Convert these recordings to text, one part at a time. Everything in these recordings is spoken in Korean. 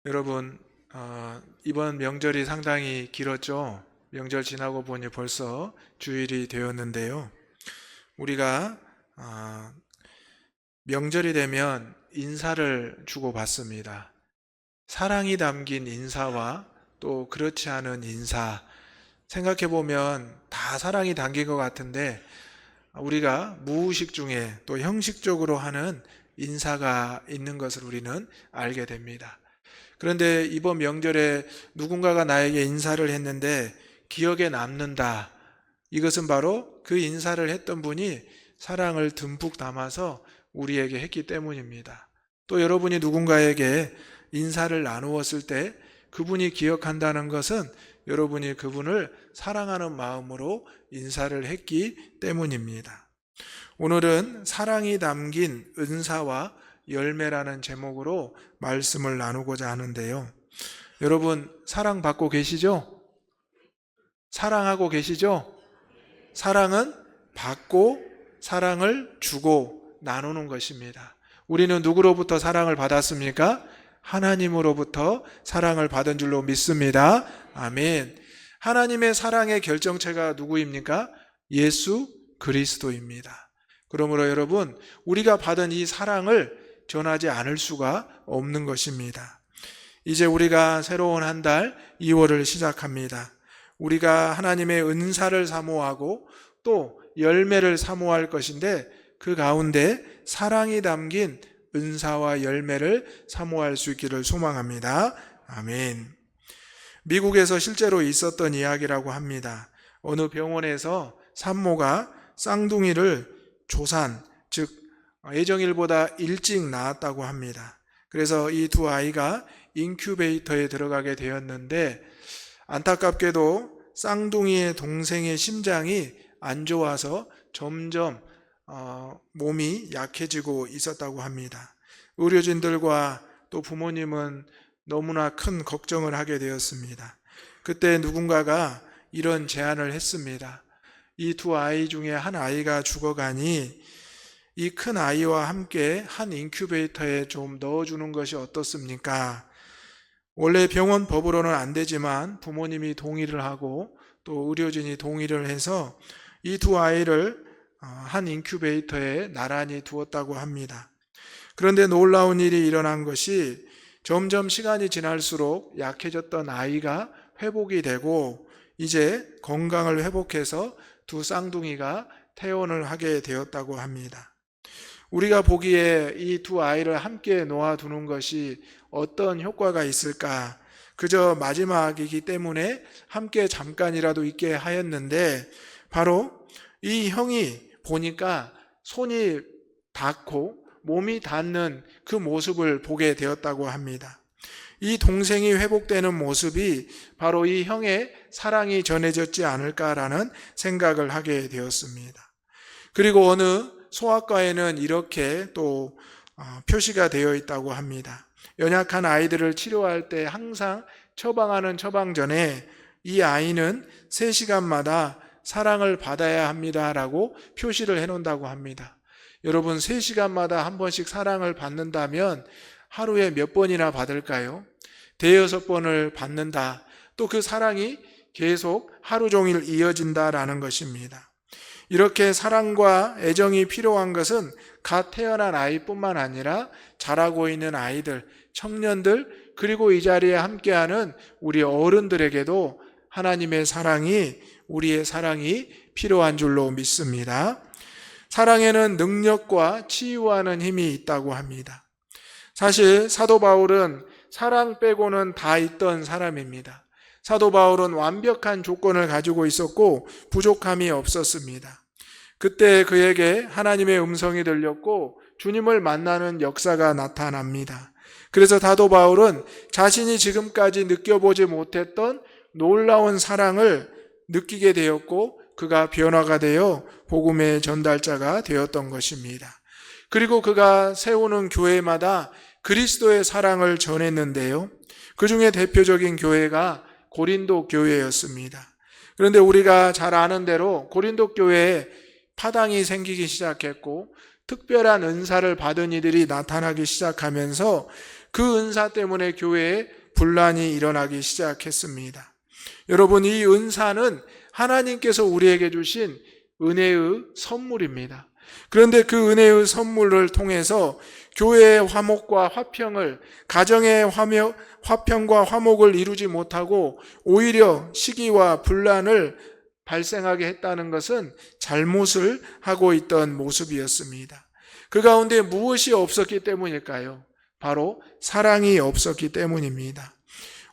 여러분, 이번 명절이 상당히 길었죠. 명절 지나고 보니 벌써 주일이 되었는데요. 우리가 명절이 되면 인사를 주고받습니다. 사랑이 담긴 인사와 또 그렇지 않은 인사, 생각해 보면 다 사랑이 담긴 것 같은데 우리가 무의식 중에 또 형식적으로 하는 인사가 있는 것을 우리는 알게 됩니다. 그런데 이번 명절에 누군가가 나에게 인사를 했는데 기억에 남는다. 이것은 바로 그 인사를 했던 분이 사랑을 듬뿍 담아서 우리에게 했기 때문입니다. 또 여러분이 누군가에게 인사를 나누었을 때 그분이 기억한다는 것은 여러분이 그분을 사랑하는 마음으로 인사를 했기 때문입니다. 오늘은 사랑이 담긴 은사와 열매라는 제목으로 말씀을 나누고자 하는데요. 여러분, 사랑받고 계시죠? 사랑하고 계시죠? 사랑은 받고 사랑을 주고 나누는 것입니다. 우리는 누구로부터 사랑을 받았습니까? 하나님으로부터 사랑을 받은 줄로 믿습니다. 아멘. 하나님의 사랑의 결정체가 누구입니까? 예수 그리스도입니다. 그러므로 여러분, 우리가 받은 이 사랑을 전하지 않을 수가 없는 것입니다. 이제 우리가 새로운 한 달 2월을 시작합니다. 우리가 하나님의 은사를 사모하고 또 열매를 사모할 것인데 그 가운데 사랑이 담긴 은사와 열매를 사모할 수 있기를 소망합니다. 아멘. 미국에서 실제로 있었던 이야기라고 합니다. 어느 병원에서 산모가 쌍둥이를 조산, 즉 예정일보다 일찍 낳았다고 합니다. 그래서 이 두 아이가 인큐베이터에 들어가게 되었는데 안타깝게도 쌍둥이의 동생의 심장이 안 좋아서 점점 몸이 약해지고 있었다고 합니다. 의료진들과 또 부모님은 너무나 큰 걱정을 하게 되었습니다. 그때 누군가가 이런 제안을 했습니다. 이 두 아이 중에 한 아이가 죽어가니 이 큰 아이와 함께 한 인큐베이터에 좀 넣어주는 것이 어떻습니까? 원래 병원 법으로는 안 되지만 부모님이 동의를 하고 또 의료진이 동의를 해서 이 두 아이를 한 인큐베이터에 나란히 두었다고 합니다. 그런데 놀라운 일이 일어난 것이 점점 시간이 지날수록 약해졌던 아이가 회복이 되고 이제 건강을 회복해서 두 쌍둥이가 퇴원을 하게 되었다고 합니다. 우리가 보기에 이 두 아이를 함께 놓아두는 것이 어떤 효과가 있을까? 그저 마지막이기 때문에 함께 잠깐이라도 있게 하였는데 바로 이 형이 보니까 손이 닿고 몸이 닿는 그 모습을 보게 되었다고 합니다. 이 동생이 회복되는 모습이 바로 이 형의 사랑이 전해졌지 않을까라는 생각을 하게 되었습니다. 그리고 어느 소아과에는 이렇게 또 표시가 되어 있다고 합니다. 연약한 아이들을 치료할 때 항상 처방하는 처방전에 이 아이는 3시간마다 사랑을 받아야 합니다라고 표시를 해놓는다고 합니다. 여러분, 3시간마다 한 번씩 사랑을 받는다면 하루에 몇 번이나 받을까요? 5-6번을 받는다. 또 그 사랑이 계속 하루 종일 이어진다라는 것입니다. 이렇게 사랑과 애정이 필요한 것은 갓 태어난 아이뿐만 아니라 자라고 있는 아이들, 청년들, 그리고 이 자리에 함께하는 우리 어른들에게도 하나님의 사랑이, 우리의 사랑이 필요한 줄로 믿습니다. 사랑에는 능력과 치유하는 힘이 있다고 합니다. 사실 사도 바울은 사랑 빼고는 다 있던 사람입니다. 사도 바울은 완벽한 조건을 가지고 있었고 부족함이 없었습니다. 그때 그에게 하나님의 음성이 들렸고 주님을 만나는 역사가 나타납니다. 그래서 사도 바울은 자신이 지금까지 느껴보지 못했던 놀라운 사랑을 느끼게 되었고 그가 변화가 되어 복음의 전달자가 되었던 것입니다. 그리고 그가 세우는 교회마다 그리스도의 사랑을 전했는데요. 그 중에 대표적인 교회가 고린도 교회였습니다. 그런데 우리가 잘 아는 대로 고린도 교회에 파당이 생기기 시작했고 특별한 은사를 받은 이들이 나타나기 시작하면서 그 은사 때문에 교회에 분란이 일어나기 시작했습니다. 여러분, 이 은사는 하나님께서 우리에게 주신 은혜의 선물입니다. 그런데 그 은혜의 선물을 통해서 교회의 화목과 화평을, 가정의 화평과 화목을 이루지 못하고 오히려 시기와 분란을 발생하게 했다는 것은 잘못을 하고 있던 모습이었습니다. 그 가운데 무엇이 없었기 때문일까요? 바로 사랑이 없었기 때문입니다.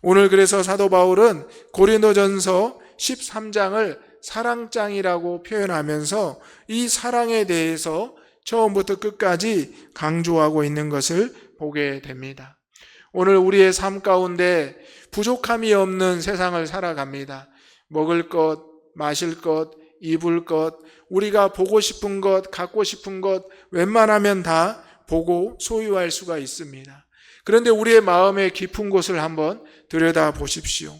오늘 그래서 사도 바울은 고린도전서 13장을 사랑장이라고 표현하면서 이 사랑에 대해서 처음부터 끝까지 강조하고 있는 것을 보게 됩니다. 오늘 우리의 삶 가운데 부족함이 없는 세상을 살아갑니다. 먹을 것, 마실 것, 입을 것, 우리가 보고 싶은 것, 갖고 싶은 것 웬만하면 다 보고 소유할 수가 있습니다. 그런데 우리의 마음의 깊은 곳을 한번 들여다 보십시오.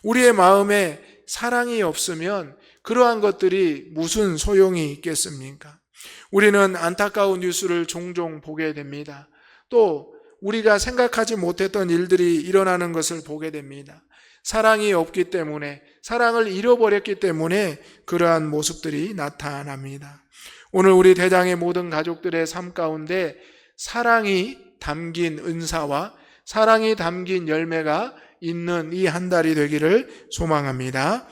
우리의 마음에 사랑이 없으면 그러한 것들이 무슨 소용이 있겠습니까? 우리는 안타까운 뉴스를 종종 보게 됩니다. 또 우리가 생각하지 못했던 일들이 일어나는 것을 보게 됩니다. 사랑이 없기 때문에, 사랑을 잃어버렸기 때문에 그러한 모습들이 나타납니다. 오늘 우리 대장의 모든 가족들의 삶 가운데 사랑이 담긴 은사와 사랑이 담긴 열매가 있는 이 한 달이 되기를 소망합니다.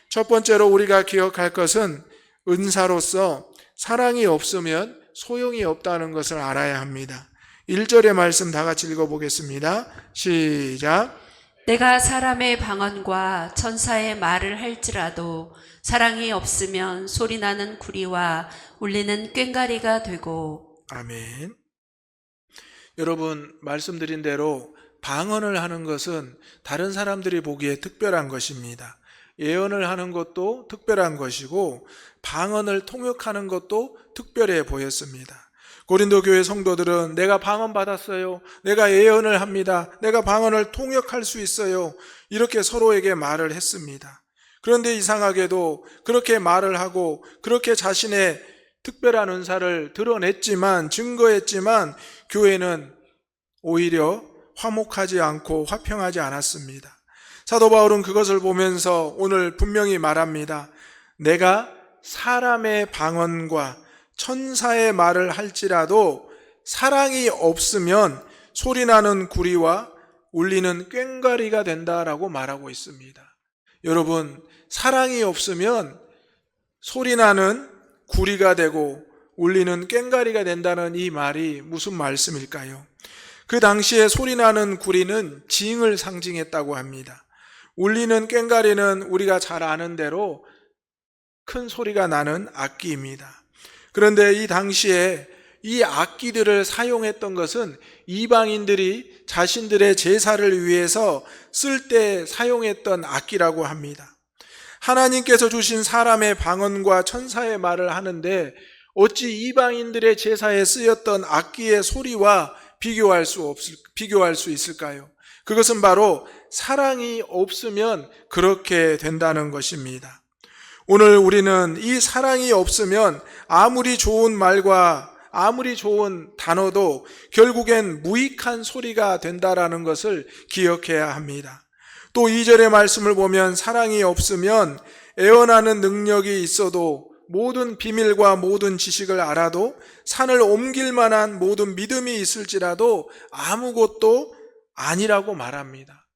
첫 번째로 우리가 기억할 것은 은사로서 사랑이 없으면 소용이 없다는 것을 알아야 합니다. 1절의 말씀 다 같이 읽어보겠습니다. 시작. 내가 사람의 방언과 천사의 말을 할지라도 사랑이 없으면 소리나는 구리와 울리는 꽹과리가 되고. 아멘. 여러분, 말씀드린 대로 방언을 하는 것은 다른 사람들이 보기에 특별한 것입니다. 예언을 하는 것도 특별한 것이고 방언을 통역하는 것도 특별해 보였습니다. 고린도 교회 성도들은 내가 방언 받았어요, 내가 예언을 합니다, 내가 방언을 통역할 수 있어요, 이렇게 서로에게 말을 했습니다. 그런데 이상하게도 그렇게 말을 하고 그렇게 자신의 특별한 은사를 드러냈지만, 증거했지만 교회는 오히려 화목하지 않고 화평하지 않았습니다. 사도 바울은 그것을 보면서 오늘 분명히 말합니다. 내가 사람의 방언과 천사의 말을 할지라도 사랑이 없으면 소리나는 구리와 울리는 꽹과리가 된다라고 말하고 있습니다. 여러분, 사랑이 없으면 소리나는 구리가 되고 울리는 꽹과리가 된다는 이 말이 무슨 말씀일까요? 그 당시에 소리나는 구리는 징을 상징했다고 합니다. 울리는 꽹과리는 우리가 잘 아는 대로 큰 소리가 나는 악기입니다. 그런데 이 당시에 이 악기들을 사용했던 것은 이방인들이 자신들의 제사를 위해서 쓸 때 사용했던 악기라고 합니다. 하나님께서 주신 사람의 방언과 천사의 말을 하는데 어찌 이방인들의 제사에 쓰였던 악기의 소리와 비교할 수 있을까요? 그것은 바로 사랑이 없으면 그렇게 된다는 것입니다. 오늘 우리는 이 사랑이 없으면 아무리 좋은 말과 아무리 좋은 단어도 결국엔 무익한 소리가 된다라는 것을 기억해야 합니다. 또 2절의 말씀을 보면 사랑이 없으면 애언하는 능력이 있어도, 모든 비밀과 모든 지식을 알아도, 산을 옮길 만한 모든 믿음이 있을지라도 아무것도 아니라고 말합니다.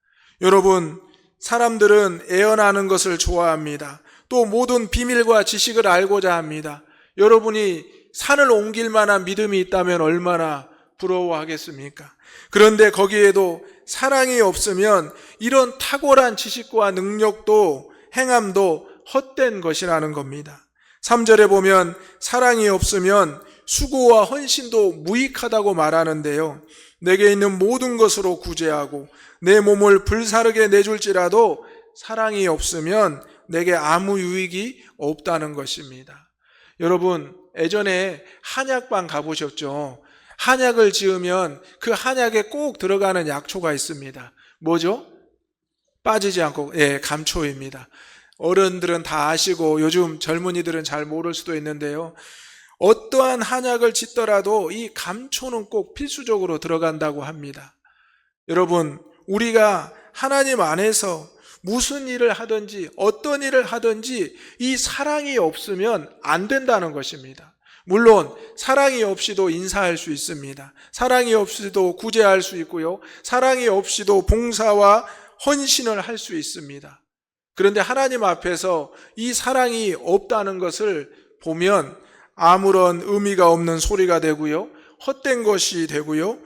여러분, 사람들은 애언하는 것을 좋아합니다. 또 모든 비밀과 지식을 알고자 합니다. 여러분이 산을 옮길 만한 믿음이 있다면 얼마나 부러워하겠습니까? 그런데 거기에도 사랑이 없으면 이런 탁월한 지식과 능력도 행함도 헛된 것이라는 겁니다. 3절에 보면 사랑이 없으면 수고와 헌신도 무익하다고 말하는데요. 내게 있는 모든 것으로 구제하고 내 몸을 불사르게 내줄지라도 사랑이 없으면 내게 아무 유익이 없다는 것입니다. 여러분, 예전에 한약방 가보셨죠? 한약을 지으면 그 한약에 꼭 들어가는 약초가 있습니다. 뭐죠? 빠지지 않고, 감초입니다. 어른들은 다 아시고 요즘 젊은이들은 잘 모를 수도 있는데요. 어떠한 한약을 짓더라도 이 감초는 꼭 필수적으로 들어간다고 합니다. 여러분, 우리가 하나님 안에서 무슨 일을 하든지 어떤 일을 하든지 이 사랑이 없으면 안 된다는 것입니다. 물론 사랑이 없이도 인사할 수 있습니다. 사랑이 없이도 구제할 수 있고요. 사랑이 없이도 봉사와 헌신을 할 수 있습니다. 그런데 하나님 앞에서 이 사랑이 없다는 것을 보면 아무런 의미가 없는 소리가 되고요. 헛된 것이 되고요.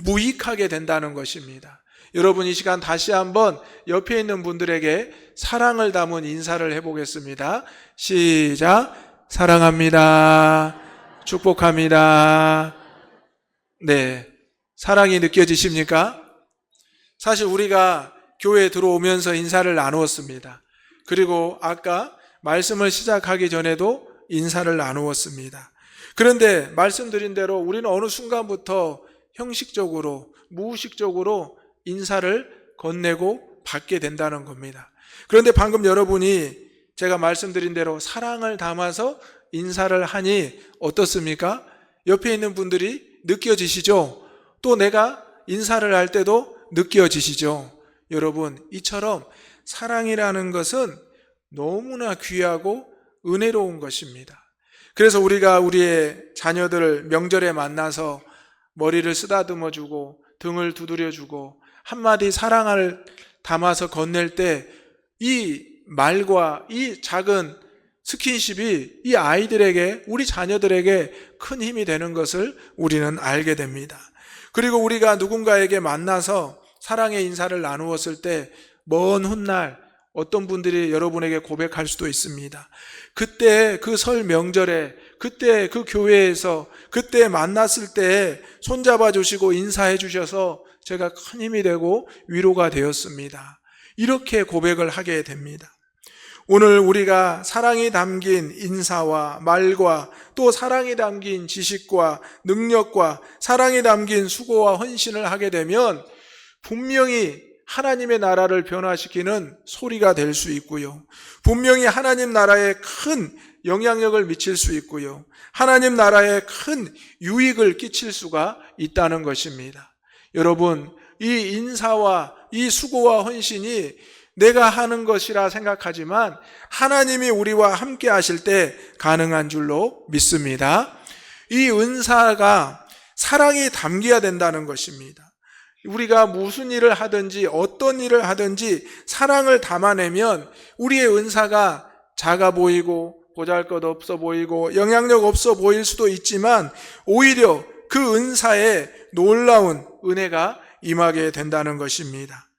무익하게 된다는 것입니다. 여러분, 이 시간 다시 한번 옆에 있는 분들에게 사랑을 담은 인사를 해보겠습니다. 시작. 사랑합니다. 축복합니다. 네, 사랑이 느껴지십니까? 사실 우리가 교회에 들어오면서 인사를 나누었습니다. 그리고 아까 말씀을 시작하기 전에도 인사를 나누었습니다. 그런데 말씀드린 대로 우리는 어느 순간부터 형식적으로, 무의식적으로 인사를 건네고 받게 된다는 겁니다. 그런데 방금 여러분이 제가 말씀드린 대로 사랑을 담아서 인사를 하니 어떻습니까? 옆에 있는 분들이 느껴지시죠? 또 내가 인사를 할 때도 느껴지시죠? 여러분, 이처럼 사랑이라는 것은 너무나 귀하고 은혜로운 것입니다. 그래서 우리가 우리의 자녀들을 명절에 만나서 머리를 쓰다듬어 주고 등을 두드려 주고 한마디 사랑을 담아서 건넬 때 이 말과 이 작은 스킨십이 이 아이들에게, 우리 자녀들에게 큰 힘이 되는 것을 우리는 알게 됩니다. 그리고 우리가 누군가에게 만나서 사랑의 인사를 나누었을 때 먼 훗날 어떤 분들이 여러분에게 고백할 수도 있습니다. 그때 그 설 명절에, 그때 그 교회에서, 그때 만났을 때 손잡아 주시고 인사해 주셔서 제가 큰 힘이 되고 위로가 되었습니다. 이렇게 고백을 하게 됩니다. 오늘 우리가 사랑이 담긴 인사와 말과 또 사랑이 담긴 지식과 능력과 사랑이 담긴 수고와 헌신을 하게 되면 분명히 하나님의 나라를 변화시키는 소리가 될 수 있고요. 분명히 하나님 나라에 큰 영향력을 미칠 수 있고요. 하나님 나라에 큰 유익을 끼칠 수가 있다는 것입니다. 여러분, 이 인사와 이 수고와 헌신이 내가 하는 것이라 생각하지만 하나님이 우리와 함께 하실 때 가능한 줄로 믿습니다. 이 은사가 사랑이 담겨야 된다는 것입니다. 우리가 무슨 일을 하든지 어떤 일을 하든지 사랑을 담아내면 우리의 은사가 작아 보이고 보잘것없어 보이고 영향력 없어 보일 수도 있지만 오히려 그 은사에 놀라운 은혜가 임하게 된다는 것입니다.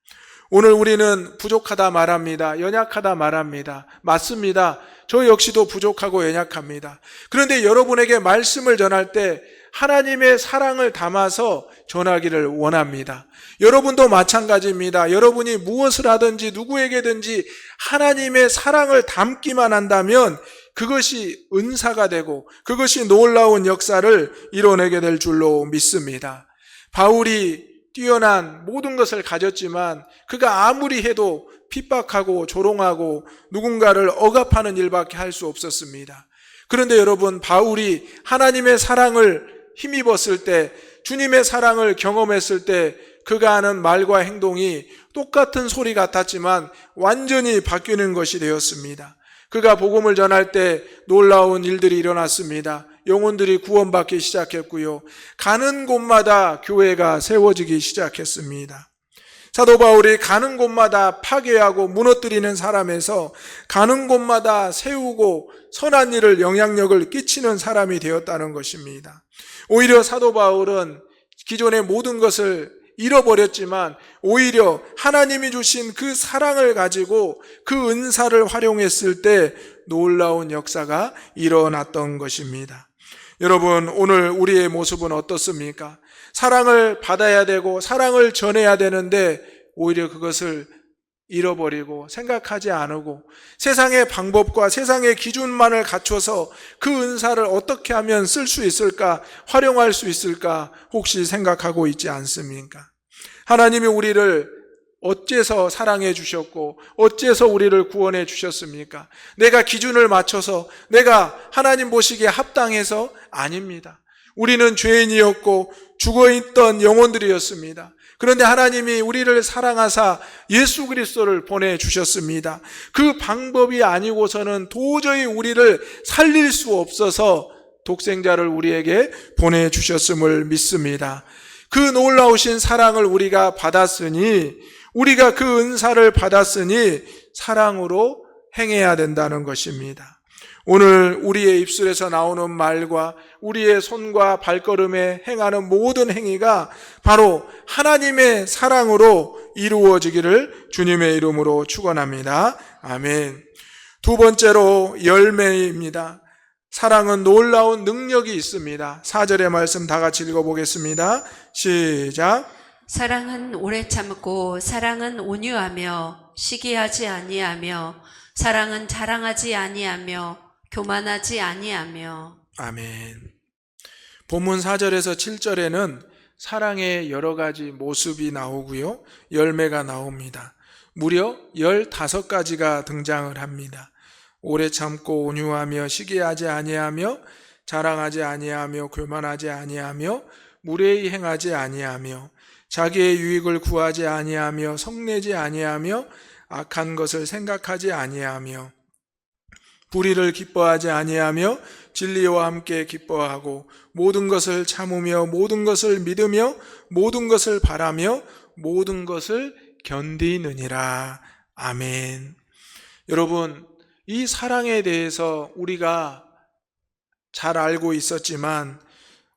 오늘 우리는 부족하다 말합니다. 연약하다 말합니다. 맞습니다. 저 역시도 부족하고 연약합니다. 그런데 여러분에게 말씀을 전할 때 하나님의 사랑을 담아서 전하기를 원합니다. 여러분도 마찬가지입니다. 여러분이 무엇을 하든지 누구에게든지 하나님의 사랑을 담기만 한다면 그것이 은사가 되고 그것이 놀라운 역사를 이뤄내게 될 줄로 믿습니다. 바울이 뛰어난 모든 것을 가졌지만 그가 아무리 해도 핍박하고 조롱하고 누군가를 억압하는 일밖에 할 수 없었습니다. 그런데 여러분, 바울이 하나님의 사랑을 힘입었을 때, 주님의 사랑을 경험했을 때 그가 하는 말과 행동이 똑같은 소리 같았지만 완전히 바뀌는 것이 되었습니다. 그가 복음을 전할 때 놀라운 일들이 일어났습니다. 영혼들이 구원받기 시작했고요. 가는 곳마다 교회가 세워지기 시작했습니다. 사도 바울이 가는 곳마다 파괴하고 무너뜨리는 사람에서 가는 곳마다 세우고 선한 일을 영향력을 끼치는 사람이 되었다는 것입니다. 오히려 사도 바울은 기존의 모든 것을 잃어버렸지만 오히려 하나님이 주신 그 사랑을 가지고 그 은사를 활용했을 때 놀라운 역사가 일어났던 것입니다. 여러분, 오늘 우리의 모습은 어떻습니까? 사랑을 받아야 되고 사랑을 전해야 되는데 오히려 그것을 잃어버리고 생각하지 않고 세상의 방법과 세상의 기준만을 갖춰서 그 은사를 어떻게 하면 쓸 수 있을까, 활용할 수 있을까 혹시 생각하고 있지 않습니까? 하나님이 우리를 어째서 사랑해 주셨고 어째서 우리를 구원해 주셨습니까? 내가 기준을 맞춰서 내가 하나님 보시기에 합당해서 아닙니다. 우리는 죄인이었고 죽어있던 영혼들이었습니다. 그런데 하나님이 우리를 사랑하사 예수 그리스도를 보내주셨습니다. 그 방법이 아니고서는 도저히 우리를 살릴 수 없어서 독생자를 우리에게 보내주셨음을 믿습니다. 그 놀라우신 사랑을 우리가 받았으니, 우리가 그 은사를 받았으니 사랑으로 행해야 된다는 것입니다. 오늘 우리의 입술에서 나오는 말과 우리의 손과 발걸음에 행하는 모든 행위가 바로 하나님의 사랑으로 이루어지기를 주님의 이름으로 축원합니다. 아멘. 두 번째로 열매입니다. 사랑은 놀라운 능력이 있습니다. 4절의 말씀 다 같이 읽어보겠습니다. 시작. 사랑은 오래 참고 사랑은 온유하며 시기하지 아니하며 사랑은 자랑하지 아니하며 교만하지 아니하며. 아멘. 본문 4절에서 7절에는 사랑의 여러 가지 모습이 나오고요, 열매가 나옵니다. 무려 15가지가 등장을 합니다. 오래 참고 온유하며 시기하지 아니하며 자랑하지 아니하며 교만하지 아니하며 무례히 행하지 아니하며 자기의 유익을 구하지 아니하며 성내지 아니하며 악한 것을 생각하지 아니하며 불의를 기뻐하지 아니하며 진리와 함께 기뻐하고 모든 것을 참으며 모든 것을 믿으며 모든 것을 바라며 모든 것을 견디느니라. 아멘. 여러분, 이 사랑에 대해서 우리가 잘 알고 있었지만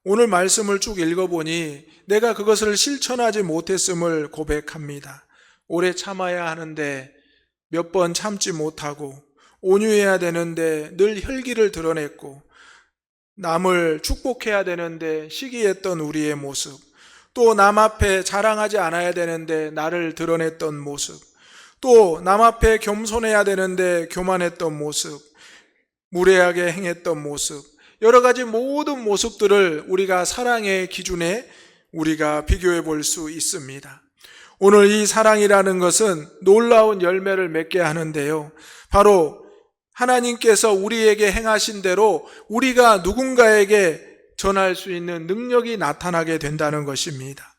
오늘 말씀을 쭉 읽어보니 내가 그것을 실천하지 못했음을 고백합니다. 오래 참아야 하는데 몇 번 참지 못하고, 온유해야 되는데 늘 혈기를 드러냈고, 남을 축복해야 되는데 시기했던 우리의 모습, 또 남 앞에 자랑하지 않아야 되는데 나를 드러냈던 모습, 또 남 앞에 겸손해야 되는데 교만했던 모습, 무례하게 행했던 모습, 여러 가지 모든 모습들을 우리가 사랑의 기준에 우리가 비교해 볼 수 있습니다. 오늘 이 사랑이라는 것은 놀라운 열매를 맺게 하는데요, 바로 하나님께서 우리에게 행하신 대로 우리가 누군가에게 전할 수 있는 능력이 나타나게 된다는 것입니다.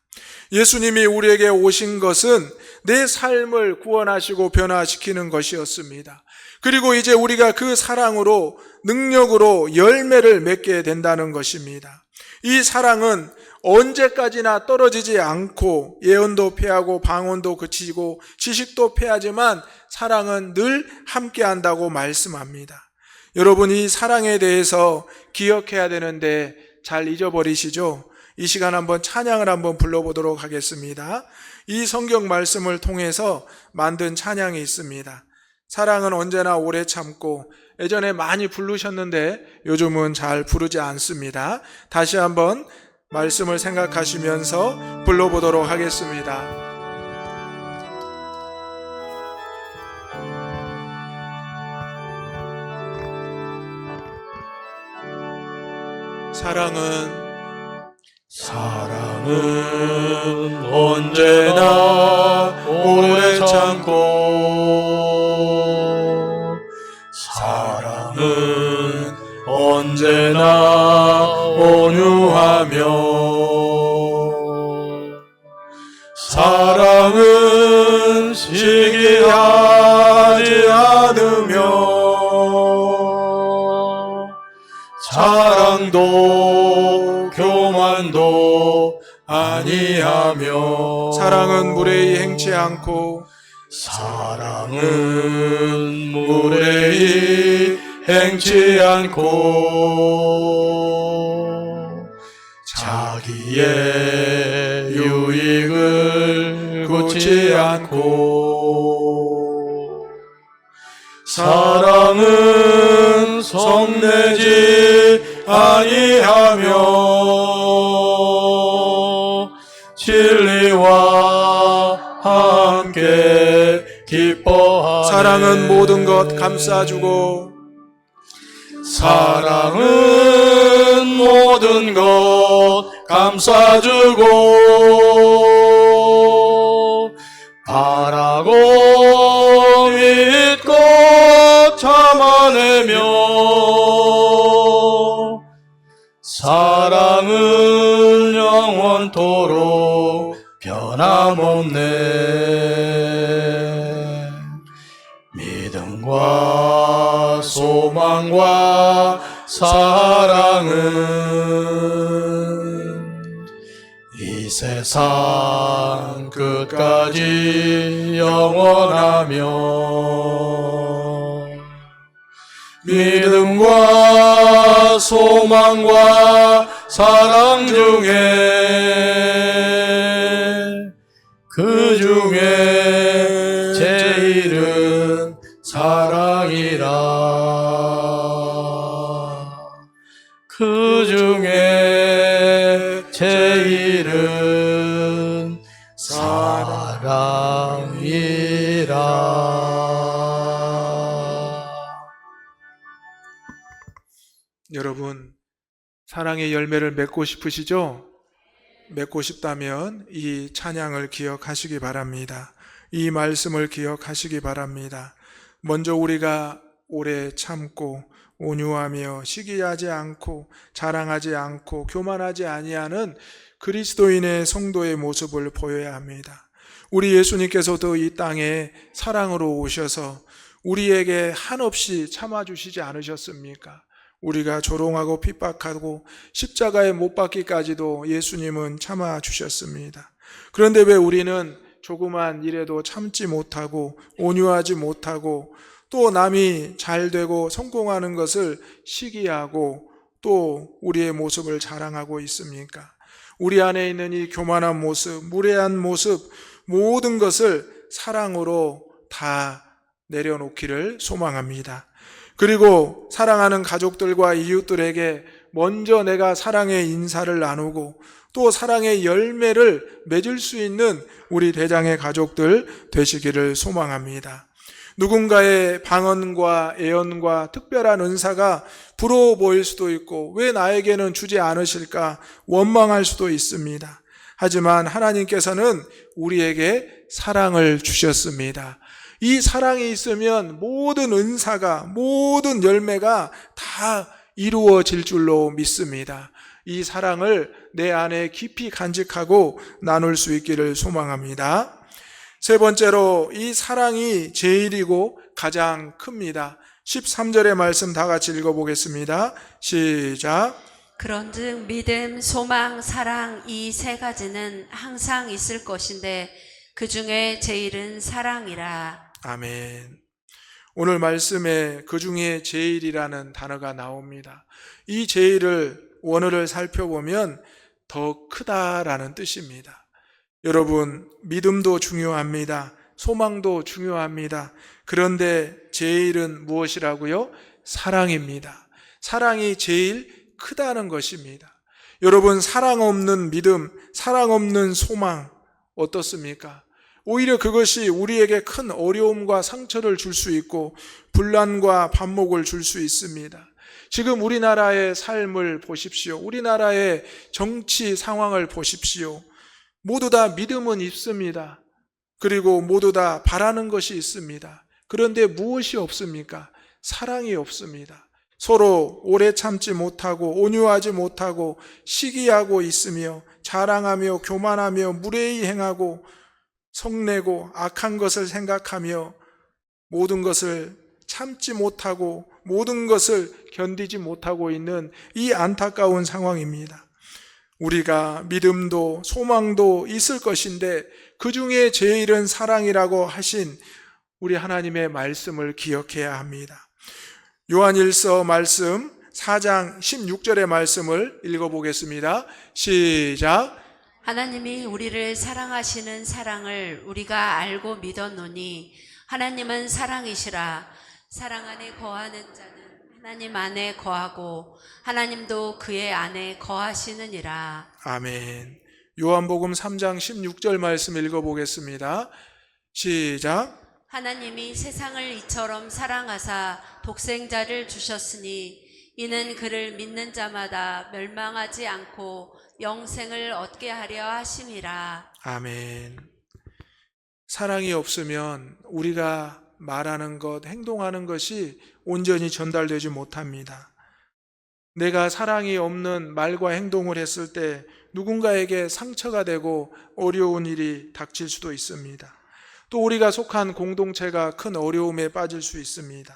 예수님이 우리에게 오신 것은 내 삶을 구원하시고 변화시키는 것이었습니다. 그리고 이제 우리가 그 사랑으로, 능력으로 열매를 맺게 된다는 것입니다. 이 사랑은 언제까지나 떨어지지 않고 예언도 패하고 방언도 그치고 지식도 패하지만 사랑은 늘 함께한다고 말씀합니다. 여러분, 이 사랑에 대해서 기억해야 되는데 잘 잊어버리시죠? 이 시간 한번 찬양을 한번 불러보도록 하겠습니다. 이 성경 말씀을 통해서 만든 찬양이 있습니다. 사랑은 언제나 오래 참고, 예전에 많이 부르셨는데 요즘은 잘 부르지 않습니다. 다시 한번 말씀을 생각하시면서 불러보도록 하겠습니다. 사랑은 언제나 오래 참고, 사랑은 언제나 온유하며, 사랑은 시기하지 않으며, 자랑도 교만도 아니하며, 사랑은 무례히 행치 않고, 사랑은 무례히 행치 않고, 자기의 유익을 굳지 않고, 사랑은 성내지 아니하며, 진리와 함께 기뻐하네. 사랑은 모든 것 감싸주고, 사랑은 모든 것 감싸주고, 바라고 믿고 참아내며, 사랑은 영원토록 변함없네. 믿음과 소망과 사랑은 이 세상 끝까지 영원하며, 믿음과 소망과 사랑 중에 그 중에 제일은 사랑이라. 그 중에 제일은 사랑이라. 여러분, 사랑의 열매를 맺고 싶으시죠? 맺고 싶다면 이 찬양을 기억하시기 바랍니다. 이 말씀을 기억하시기 바랍니다. 먼저 우리가 오래 참고 온유하며 시기하지 않고 자랑하지 않고 교만하지 아니하는 그리스도인의 성도의 모습을 보여야 합니다. 우리 예수님께서도 이 땅에 사랑으로 오셔서 우리에게 한없이 참아주시지 않으셨습니까? 우리가 조롱하고 핍박하고 십자가에 못 박기까지도 예수님은 참아주셨습니다. 그런데 왜 우리는 조그만 일에도 참지 못하고 온유하지 못하고 또 남이 잘 되고 성공하는 것을 시기하고 또 우리의 모습을 자랑하고 있습니까? 우리 안에 있는 이 교만한 모습, 무례한 모습, 모든 것을 사랑으로 다 내려놓기를 소망합니다. 그리고 사랑하는 가족들과 이웃들에게 먼저 내가 사랑의 인사를 나누고 또 사랑의 열매를 맺을 수 있는 우리 대장의 가족들 되시기를 소망합니다. 누군가의 방언과 애언과 특별한 은사가 부러워 보일 수도 있고 왜 나에게는 주지 않으실까 원망할 수도 있습니다. 하지만 하나님께서는 우리에게 사랑을 주셨습니다. 이 사랑이 있으면 모든 은사가, 모든 열매가 다 이루어질 줄로 믿습니다. 이 사랑을 내 안에 깊이 간직하고 나눌 수 있기를 소망합니다. 세 번째로 이 사랑이 제일이고 가장 큽니다. 13절의 말씀 다 같이 읽어보겠습니다. 시작. 그런즉 믿음, 소망, 사랑 이 세 가지는 항상 있을 것인데 그 중에 제일은 사랑이라. 아멘. 오늘 말씀에 그 중에 제일이라는 단어가 나옵니다. 이 제일을 원어를 살펴보면 더 크다라는 뜻입니다. 여러분, 믿음도 중요합니다. 소망도 중요합니다. 그런데 제일은 무엇이라고요? 사랑입니다. 사랑이 제일 크다는 것입니다. 여러분, 사랑 없는 믿음, 사랑 없는 소망 어떻습니까? 오히려 그것이 우리에게 큰 어려움과 상처를 줄 수 있고 분란과 반목을 줄 수 있습니다. 지금 우리나라의 삶을 보십시오. 우리나라의 정치 상황을 보십시오. 모두 다 믿음은 있습니다. 그리고 모두 다 바라는 것이 있습니다. 그런데 무엇이 없습니까? 사랑이 없습니다. 서로 오래 참지 못하고 온유하지 못하고 시기하고 있으며 자랑하며 교만하며 무례히 행하고 성내고 악한 것을 생각하며 모든 것을 참지 못하고 모든 것을 견디지 못하고 있는 이 안타까운 상황입니다. 우리가 믿음도 소망도 있을 것인데 그 중에 제일은 사랑이라고 하신 우리 하나님의 말씀을 기억해야 합니다. 요한일서 말씀 4장 16절의 말씀을 읽어보겠습니다. 시작. 하나님이 우리를 사랑하시는 사랑을 우리가 알고 믿었노니 하나님은 사랑이시라. 사랑 안에 거하는 자는 하나님 안에 거하고 하나님도 그의 안에 거하시느니라. 아멘. 요한복음 3장 16절 말씀 읽어보겠습니다. 시작. 하나님이 세상을 이처럼 사랑하사 독생자를 주셨으니 이는 그를 믿는 자마다 멸망하지 않고 영생을 얻게 하려 하심이라. 아멘. 사랑이 없으면 우리가 말하는 것, 행동하는 것이 온전히 전달되지 못합니다. 내가 사랑이 없는 말과 행동을 했을 때 누군가에게 상처가 되고 어려운 일이 닥칠 수도 있습니다. 또 우리가 속한 공동체가 큰 어려움에 빠질 수 있습니다.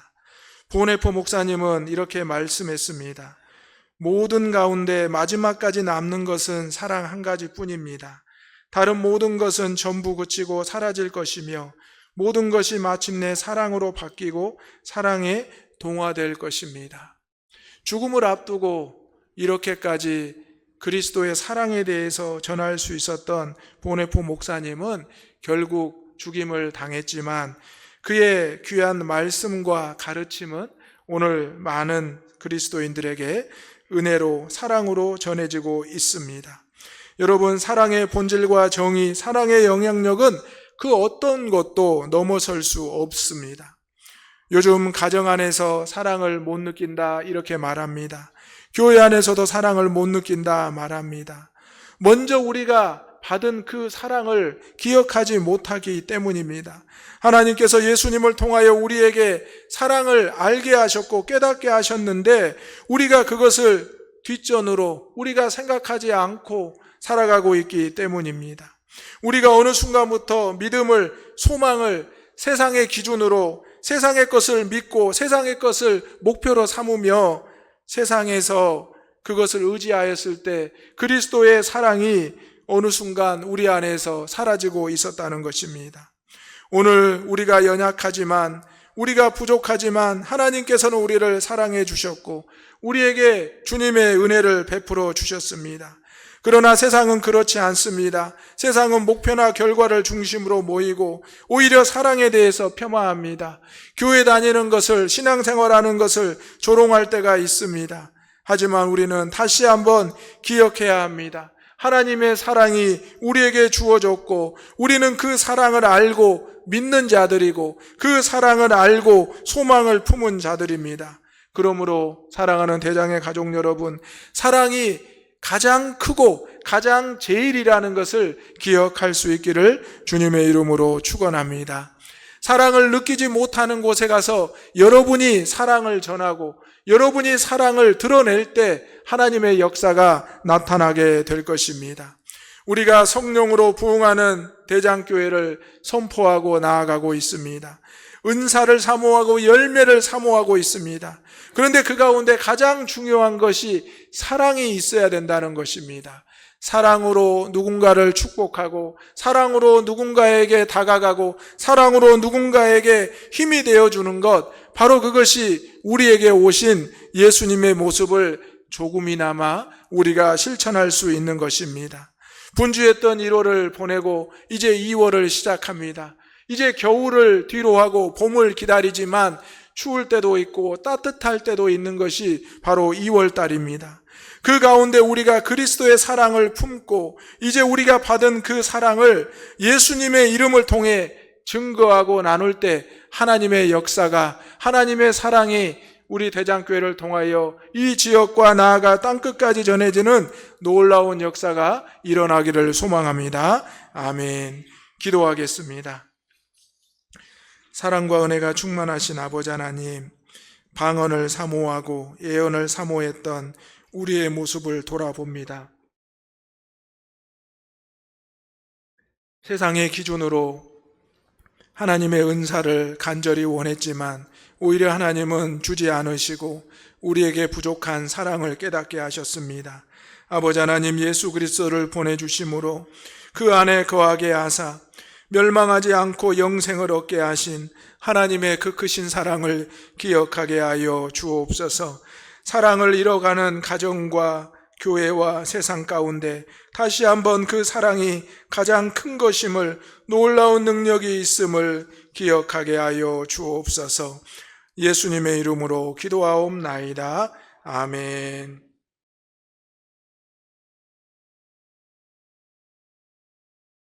보네포 목사님은 이렇게 말씀했습니다. 모든 가운데 마지막까지 남는 것은 사랑 한 가지뿐입니다. 다른 모든 것은 전부 그치고 사라질 것이며 모든 것이 마침내 사랑으로 바뀌고 사랑에 동화될 것입니다. 죽음을 앞두고 이렇게까지 그리스도의 사랑에 대해서 전할 수 있었던 보네포 목사님은 결국 죽임을 당했지만 그의 귀한 말씀과 가르침은 오늘 많은 그리스도인들에게 은혜로 사랑으로 전해지고 있습니다. 여러분, 사랑의 본질과 정의, 사랑의 영향력은 그 어떤 것도 넘어설 수 없습니다. 요즘 가정 안에서 사랑을 못 느낀다 이렇게 말합니다. 교회 안에서도 사랑을 못 느낀다 말합니다. 먼저 우리가 받은 그 사랑을 기억하지 못하기 때문입니다. 하나님께서 예수님을 통하여 우리에게 사랑을 알게 하셨고 깨닫게 하셨는데 우리가 그것을 뒷전으로 우리가 생각하지 않고 살아가고 있기 때문입니다. 우리가 어느 순간부터 믿음을, 소망을 세상의 기준으로 세상의 것을 믿고 세상의 것을 목표로 삼으며 세상에서 그것을 의지하였을 때 그리스도의 사랑이 어느 순간 우리 안에서 사라지고 있었다는 것입니다. 오늘 우리가 연약하지만 우리가 부족하지만 하나님께서는 우리를 사랑해 주셨고 우리에게 주님의 은혜를 베풀어 주셨습니다. 그러나 세상은 그렇지 않습니다. 세상은 목표나 결과를 중심으로 모이고 오히려 사랑에 대해서 폄하합니다. 교회 다니는 것을, 신앙생활하는 것을 조롱할 때가 있습니다. 하지만 우리는 다시 한번 기억해야 합니다. 하나님의 사랑이 우리에게 주어졌고 우리는 그 사랑을 알고 믿는 자들이고 그 사랑을 알고 소망을 품은 자들입니다. 그러므로 사랑하는 대장의 가족 여러분, 사랑이 가장 크고 가장 제일이라는 것을 기억할 수 있기를 주님의 이름으로 축원합니다. 사랑을 느끼지 못하는 곳에 가서 여러분이 사랑을 전하고 여러분이 사랑을 드러낼 때 하나님의 역사가 나타나게 될 것입니다. 우리가 성령으로 부흥하는 대장교회를 선포하고 나아가고 있습니다. 은사를 사모하고 열매를 사모하고 있습니다. 그런데 그 가운데 가장 중요한 것이 사랑이 있어야 된다는 것입니다. 사랑으로 누군가를 축복하고 사랑으로 누군가에게 다가가고 사랑으로 누군가에게 힘이 되어주는 것, 바로 그것이 우리에게 오신 예수님의 모습을 조금이나마 우리가 실천할 수 있는 것입니다. 분주했던 1월을 보내고 이제 2월을 시작합니다. 이제 겨울을 뒤로 하고 봄을 기다리지만 추울 때도 있고 따뜻할 때도 있는 것이 바로 2월 달입니다. 그 가운데 우리가 그리스도의 사랑을 품고 이제 우리가 받은 그 사랑을 예수님의 이름을 통해 증거하고 나눌 때 하나님의 역사가, 하나님의 사랑이 우리 대장교회를 통하여 이 지역과 나아가 땅끝까지 전해지는 놀라운 역사가 일어나기를 소망합니다. 아멘. 기도하겠습니다. 사랑과 은혜가 충만하신 아버지 하나님, 방언을 사모하고 예언을 사모했던 우리의 모습을 돌아봅니다. 세상의 기준으로 하나님의 은사를 간절히 원했지만 오히려 하나님은 주지 않으시고 우리에게 부족한 사랑을 깨닫게 하셨습니다. 아버지 하나님, 예수 그리스도를 보내주심으로 그 안에 거하게 하사 멸망하지 않고 영생을 얻게 하신 하나님의 그 크신 사랑을 기억하게 하여 주옵소서. 사랑을 잃어가는 가정과 교회와 세상 가운데 다시 한번 그 사랑이 가장 큰 것임을, 놀라운 능력이 있음을 기억하게 하여 주옵소서. 예수님의 이름으로 기도하옵나이다. 아멘.